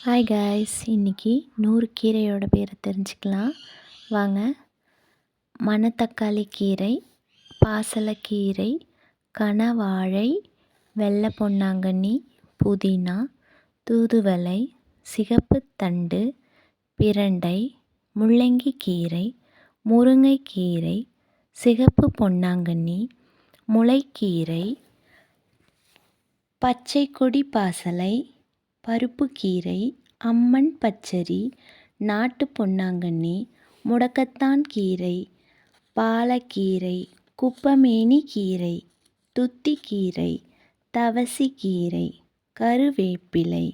Hi guys, இன்றைக்கி 100 கீரையோட பேரை தெரிஞ்சுக்கலாம் வாங்க. மணத்தக்காளி கீரை, பாசலக்கீரை, கணவாழை, வெள்ளை பொன்னாங்கண்ணி, புதினா, தூதுவளை, சிகப்புத்தண்டு, பிரண்டை, முள்ளங்கி கீரை, முருங்கைக்கீரை, சிகப்பு பொன்னாங்கண்ணி, முளைக்கீரை, பச்சை கொடி பாசலை, பருப்புக்கீரை, அம்மன் பச்சரி, நாட்டு பொன்னாங்கண்ணி, முடக்கத்தான் கீரை, பாலக்கீரை, குப்பமேனி கீரை, துத்திக்கீரை, தவசிக்கீரை, கருவேப்பிலை,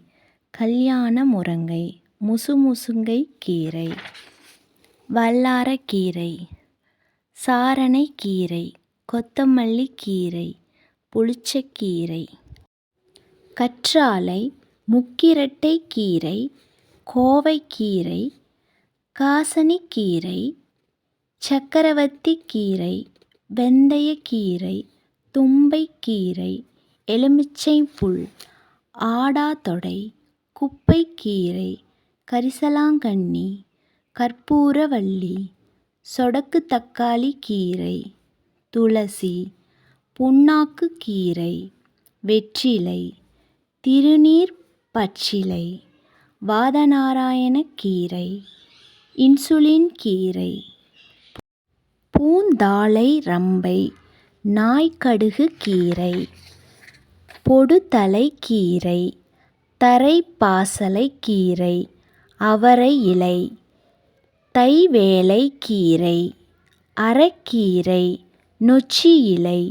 கல்யாண முருங்கை, முசுமுசுங்கை கீரை, வல்லாரக்கீரை, சாரணைக்கீரை, கொத்தமல்லி கீரை, புளிச்சக்கீரை, கற்றாழை, முக்கிரட்டை கீரை, கோவைக்கீரை, காசனிக்கீரை, சக்கரவர்த்தி கீரை, வெந்தயக்கீரை, தும்பைக்கீரை, எலுமிச்சை புல், ஆடாதொடை, குப்பைக்கீரை, கரிசலாங்கண்ணி, கற்பூரவள்ளி, சொடக்கு தக்காளி கீரை, துளசி, புண்ணாக்கு கீரை, வெற்றிலை, திருநீர் பச்சிலை, வாதநாராயண கீரை, இன்சுலின் கீரை, பூந்தாழை ரம்பை, நாய்க்கடுகு கீரை, பொடுதலை கீரை, தரைப்பாசலை கீரை, அவரை இலை, தைவேலை கீரை, அரைக்கீரை, நொச்சி இலை,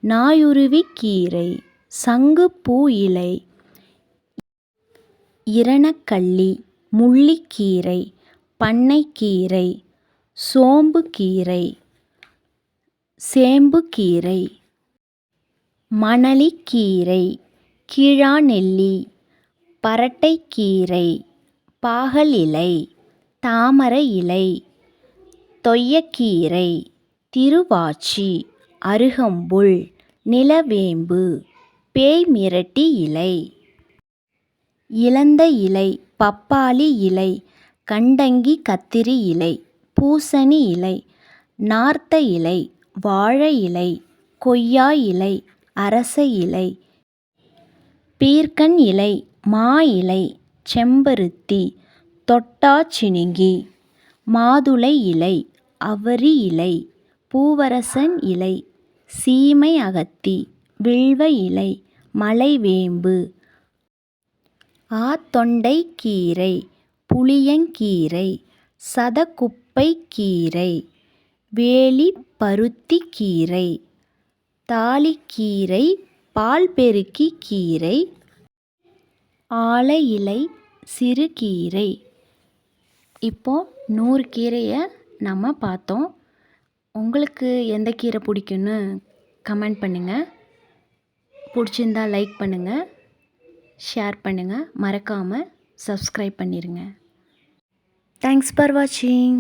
நாயுருவி கீரை, சங்குப்பூ இலை, இரணக்கள்ளி, முள்ளிக்கீரை, பண்ணைக்கீரை, சோம்புக்கீரை, சேம்புக்கீரை, மணலிக்கீரை, கீழாநெல்லி, பரட்டைக்கீரை, பாகல் இலை, தாமரை இலை, தொய்யக்கீரை, திருவாச்சி, அருகம்புல், நிலவேம்பு, பேய்மிரட்டி இலை, இலந்த இலை, பப்பாளி இலை, கண்டங்கி கத்திரி இலை, பூசணி இலை, நார்த்த இலை, வாழை இலை, கொய்யா இலை, அரச இலை, பீர்க்கன் இலை, மா இலை, செம்பருத்தி, தொட்டாச்சிணுங்கி, மாதுளை இலை, அவரி இலை, பூவரசன் இலை, சீமை அகத்தி, வில்வ இலை, மலைவேம்பு, ஆத்தொண்டைக்கீரை, புளியங்கீரை, சதகுப்பைக்கீரை, வேலிப்பருத்திக்கீரை, தாளிக்கீரை, பால்பெருக்கி கீரை, ஆலை இலை, சிறுகீரை. இப்போது 100 கீரையை நம்ம பார்த்தோம். உங்களுக்கு எந்த கீரை பிடிக்குன்னு கமெண்ட் பண்ணுங்கள். பிடிச்சிருந்தா லைக் பண்ணுங்கள், ஷேர் பண்ணுங்கள், மறக்காமல் சப்ஸ்கிரைப் பண்ணிடுங்க. தேங்க்ஸ் ஃபார் வாட்சிங்.